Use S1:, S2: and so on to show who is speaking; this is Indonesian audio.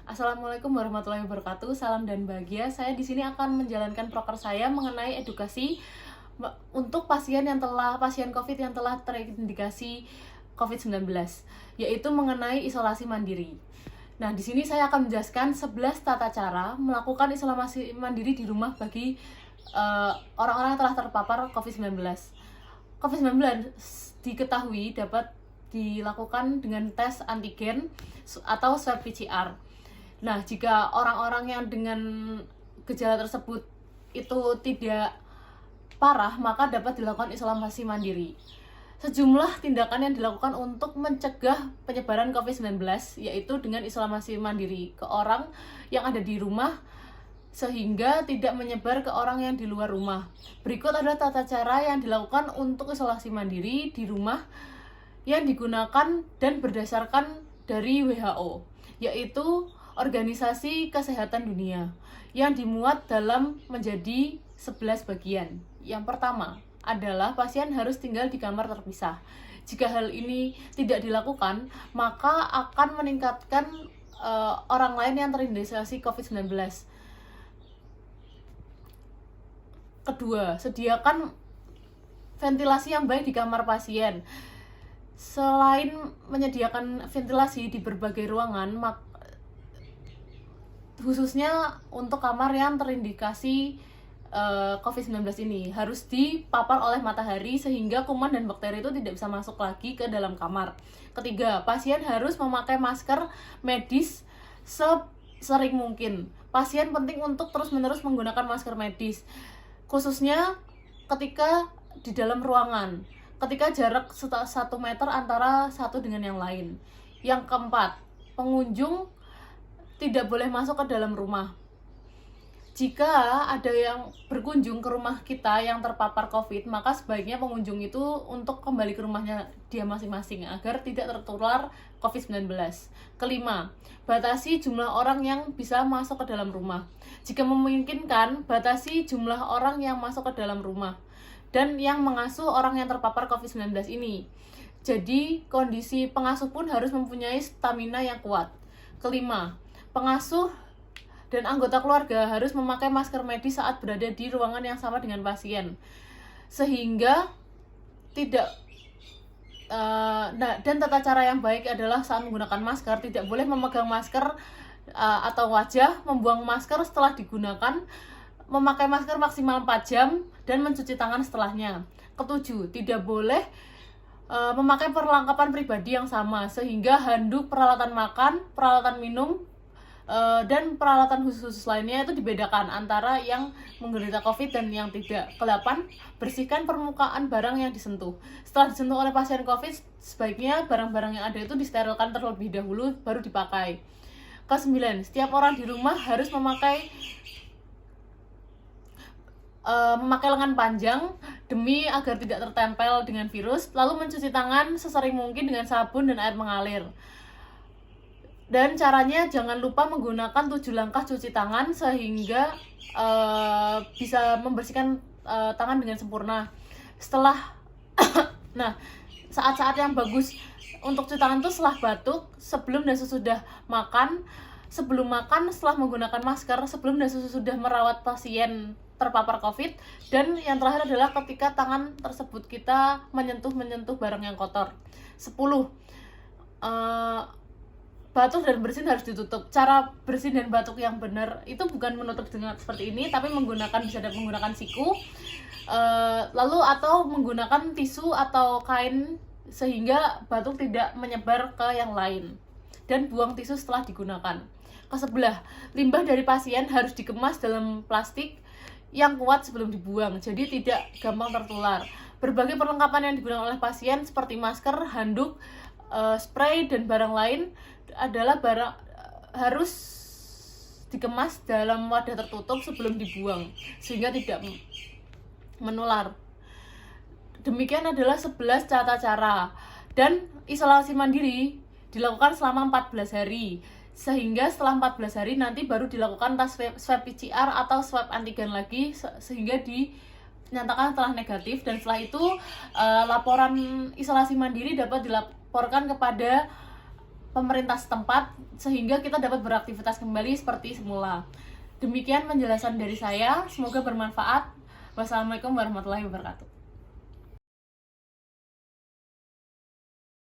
S1: Assalamualaikum warahmatullahi wabarakatuh. Salam dan bahagia. Saya di sini akan menjalankan proker saya mengenai edukasi untuk pasien COVID yang telah terindikasi COVID-19, yaitu mengenai isolasi mandiri. Nah, di sini saya akan menjelaskan 11 tata cara melakukan isolasi mandiri di rumah bagi orang-orang yang telah terpapar COVID-19. COVID-19 diketahui dapat dilakukan dengan tes antigen atau swab PCR. Nah, jika orang-orang yang dengan gejala tersebut itu tidak parah, maka dapat dilakukan isolasi mandiri. Sejumlah tindakan yang dilakukan untuk mencegah penyebaran COVID-19, yaitu dengan isolasi mandiri ke orang yang ada di rumah, sehingga tidak menyebar ke orang yang di luar rumah. Berikut adalah tata cara yang dilakukan untuk isolasi mandiri di rumah yang digunakan dan berdasarkan dari WHO, yaitu Organisasi Kesehatan Dunia, yang dimuat dalam menjadi 11 bagian. Yang pertama adalah pasien harus tinggal di kamar terpisah. Jika hal ini tidak dilakukan, maka akan meningkatkan orang lain yang terindikasi COVID-19. Kedua, sediakan ventilasi yang baik di kamar pasien. Selain menyediakan ventilasi di berbagai ruangan, khususnya untuk kamar yang terindikasi COVID-19 ini harus dipapar oleh matahari sehingga kuman dan bakteri itu tidak bisa masuk lagi ke dalam kamar. Ketiga, pasien harus memakai masker medis sesering mungkin. Pasien penting untuk terus-menerus menggunakan masker medis, khususnya ketika di dalam ruangan, ketika jarak 1 meter antara satu dengan yang lain. Yang keempat, pengunjung tidak boleh masuk ke dalam rumah. Jika ada yang berkunjung ke rumah kita yang terpapar COVID, maka sebaiknya pengunjung itu untuk kembali ke rumahnya dia masing-masing agar tidak tertular COVID-19. Kelima, batasi jumlah orang yang bisa masuk ke dalam rumah. Jika memungkinkan, batasi jumlah orang yang masuk ke dalam rumah dan yang mengasuh orang yang terpapar COVID-19 ini. Jadi, kondisi pengasuh pun harus mempunyai stamina yang kuat. Kelima, pengasuh dan anggota keluarga harus memakai masker medis saat berada di ruangan yang sama dengan pasien, sehingga tidak dan tata cara yang baik adalah saat menggunakan masker tidak boleh memegang masker atau wajah, membuang masker setelah digunakan, memakai masker maksimal 4 jam dan mencuci tangan setelahnya. Ketujuh, tidak boleh memakai perlengkapan pribadi yang sama, sehingga handuk, peralatan makan, peralatan minum, dan peralatan khusus lainnya itu dibedakan antara yang menderita COVID dan yang tidak. Ke-8, bersihkan permukaan barang yang disentuh. Setelah disentuh oleh pasien COVID, sebaiknya barang-barang yang ada itu disterilkan terlebih dahulu baru dipakai. Ke-9, setiap orang di rumah harus memakai lengan panjang demi agar tidak tertempel dengan virus, lalu mencuci tangan sesering mungkin dengan sabun dan air mengalir. Dan caranya jangan lupa menggunakan 7 langkah cuci tangan sehingga bisa membersihkan tangan dengan sempurna. Setelah nah, saat-saat yang bagus untuk cuci tangan itu setelah batuk, sebelum dan sesudah makan, sebelum makan, setelah menggunakan masker, sebelum dan sesudah merawat pasien terpapar COVID, dan yang terakhir adalah ketika tangan tersebut kita menyentuh barang yang kotor. 10. Batuk dan bersin harus ditutup. Cara bersin dan batuk yang benar itu bukan menutup dengan seperti ini, tapi bisa menggunakan siku, lalu atau menggunakan tisu atau kain sehingga batuk tidak menyebar ke yang lain, dan buang tisu setelah digunakan. Ke-11, limbah dari pasien harus dikemas dalam plastik yang kuat sebelum dibuang, jadi tidak gampang tertular. Berbagai perlengkapan yang digunakan oleh pasien seperti masker, handuk, spray, dan barang lain adalah harus dikemas dalam wadah tertutup sebelum dibuang sehingga tidak menular. Demikian adalah 11 tata cara, dan isolasi mandiri dilakukan selama 14 hari, sehingga setelah 14 hari nanti baru dilakukan tes swab PCR atau swab antigen lagi sehingga dinyatakan telah negatif, dan setelah itu laporan isolasi mandiri dapat dilaporkan kepada pemerintah setempat sehingga kita dapat beraktivitas kembali seperti semula. Demikian penjelasan dari saya, semoga bermanfaat. Wassalamualaikum warahmatullahi wabarakatuh.